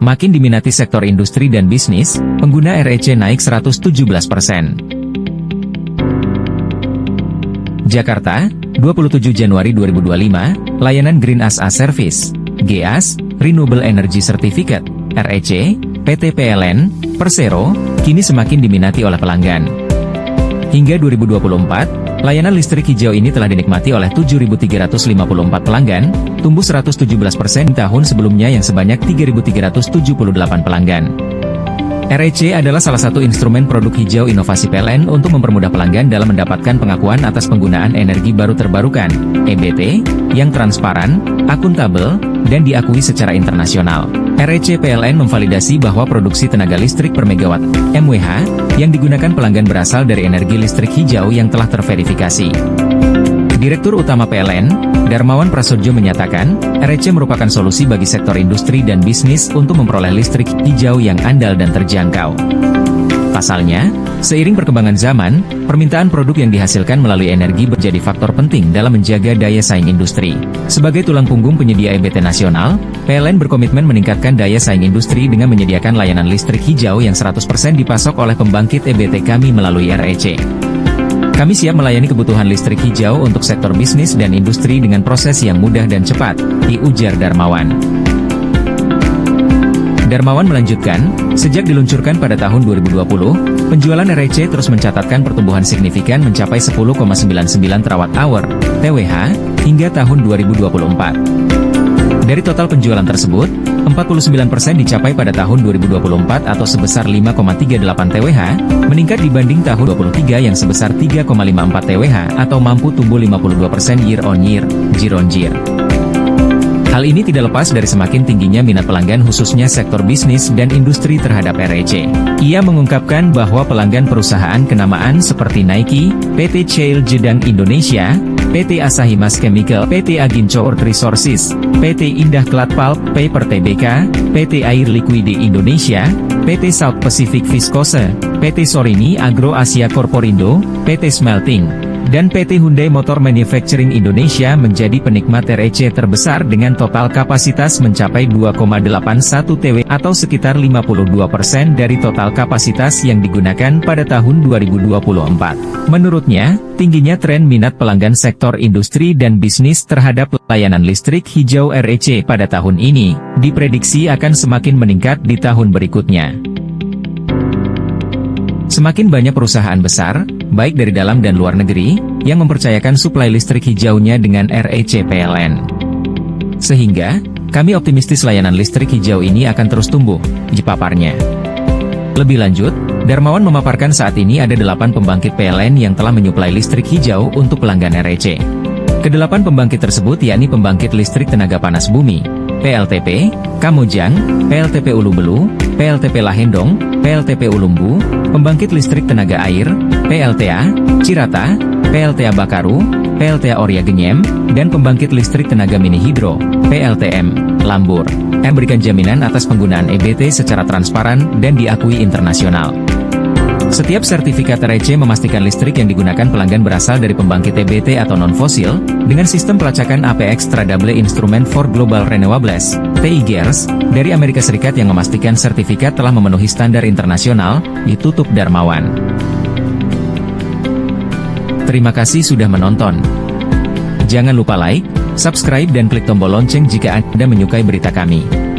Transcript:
makin diminati sektor industri dan bisnis, pengguna REC naik 117%. Jakarta, 27 Januari 2025, layanan Green as a Service, GAS, Renewable Energy Certificate, REC, PT PLN, Persero, kini semakin diminati oleh pelanggan. Hingga 2024, layanan listrik hijau ini telah dinikmati oleh 7.354 pelanggan, tumbuh 117% tahun sebelumnya yang sebanyak 3.378 pelanggan. REC adalah salah satu instrumen produk hijau inovasi PLN untuk mempermudah pelanggan dalam mendapatkan pengakuan atas penggunaan energi baru terbarukan, EBT, yang transparan, akuntabel, dan diakui secara internasional. REC PLN memvalidasi bahwa produksi tenaga listrik per megawatt, MWH, yang digunakan pelanggan berasal dari energi listrik hijau yang telah terverifikasi. Direktur Utama PLN, Darmawan Prasojo menyatakan, REC merupakan solusi bagi sektor industri dan bisnis untuk memperoleh listrik hijau yang andal dan terjangkau. Pasalnya, seiring perkembangan zaman, permintaan produk yang dihasilkan melalui energi menjadi faktor penting dalam menjaga daya saing industri. Sebagai tulang punggung penyedia EBT nasional, PLN berkomitmen meningkatkan daya saing industri dengan menyediakan layanan listrik hijau yang 100% dipasok oleh pembangkit EBT kami melalui REC. Kami siap melayani kebutuhan listrik hijau untuk sektor bisnis dan industri dengan proses yang mudah dan cepat, diujar Darmawan. Darmawan melanjutkan, sejak diluncurkan pada tahun 2020, penjualan REC terus mencatatkan pertumbuhan signifikan mencapai 10,99 terawatt-hour, TWh, hingga tahun 2024. Dari total penjualan tersebut, 49% dicapai pada tahun 2024 atau sebesar 5,38 TWh, meningkat dibanding tahun 2023 yang sebesar 3,54 TWh atau mampu tumbuh 52% year-on-year. Hal ini tidak lepas dari semakin tingginya minat pelanggan khususnya sektor bisnis dan industri terhadap REC. Ia mengungkapkan bahwa pelanggan perusahaan kenamaan seperti Nike, PT Shell Jedang Indonesia, PT Asahi Mas Chemical, PT Aginco Earth Resources, PT Indah Cloud Pulp Paper Tbk, PT Air Liquide Indonesia, PT South Pacific Viscose, PT Sorini Agro Asia Corporindo, PT Smelting, dan PT Hyundai Motor Manufacturing Indonesia menjadi penikmat REC terbesar dengan total kapasitas mencapai 2,81 TW atau sekitar 52% dari total kapasitas yang digunakan pada tahun 2024. Menurutnya, tingginya tren minat pelanggan sektor industri dan bisnis terhadap layanan listrik hijau REC pada tahun ini, diprediksi akan semakin meningkat di tahun berikutnya. Semakin banyak perusahaan besar, baik dari dalam dan luar negeri, yang mempercayakan suplai listrik hijaunya dengan REC PLN. Sehingga, kami optimistis layanan listrik hijau ini akan terus tumbuh, paparnya. Lebih lanjut, Darmawan memaparkan saat ini ada 8 pembangkit PLN yang telah menyuplai listrik hijau untuk pelanggan REC. Kedelapan pembangkit tersebut yakni pembangkit listrik tenaga panas bumi, PLTP, Kamojang, PLTP Ulubelu, PLTP Lahendong, PLTP Ulumbu, pembangkit listrik tenaga air, PLTA, Cirata, PLTA Bakaru, PLTA Orya Genyem, dan pembangkit listrik tenaga mini hidro, PLTM, Lambur, memberikan jaminan atas penggunaan EBT secara transparan dan diakui internasional. Setiap sertifikat REC memastikan listrik yang digunakan pelanggan berasal dari pembangkit EBT atau non-fosil, dengan sistem pelacakan APX Tradable Instrument for Global Renewables, TIGRS, dari Amerika Serikat yang memastikan sertifikat telah memenuhi standar internasional, ditutup Darmawan. Terima kasih sudah menonton. Jangan lupa like, subscribe dan klik tombol lonceng jika Anda menyukai berita kami.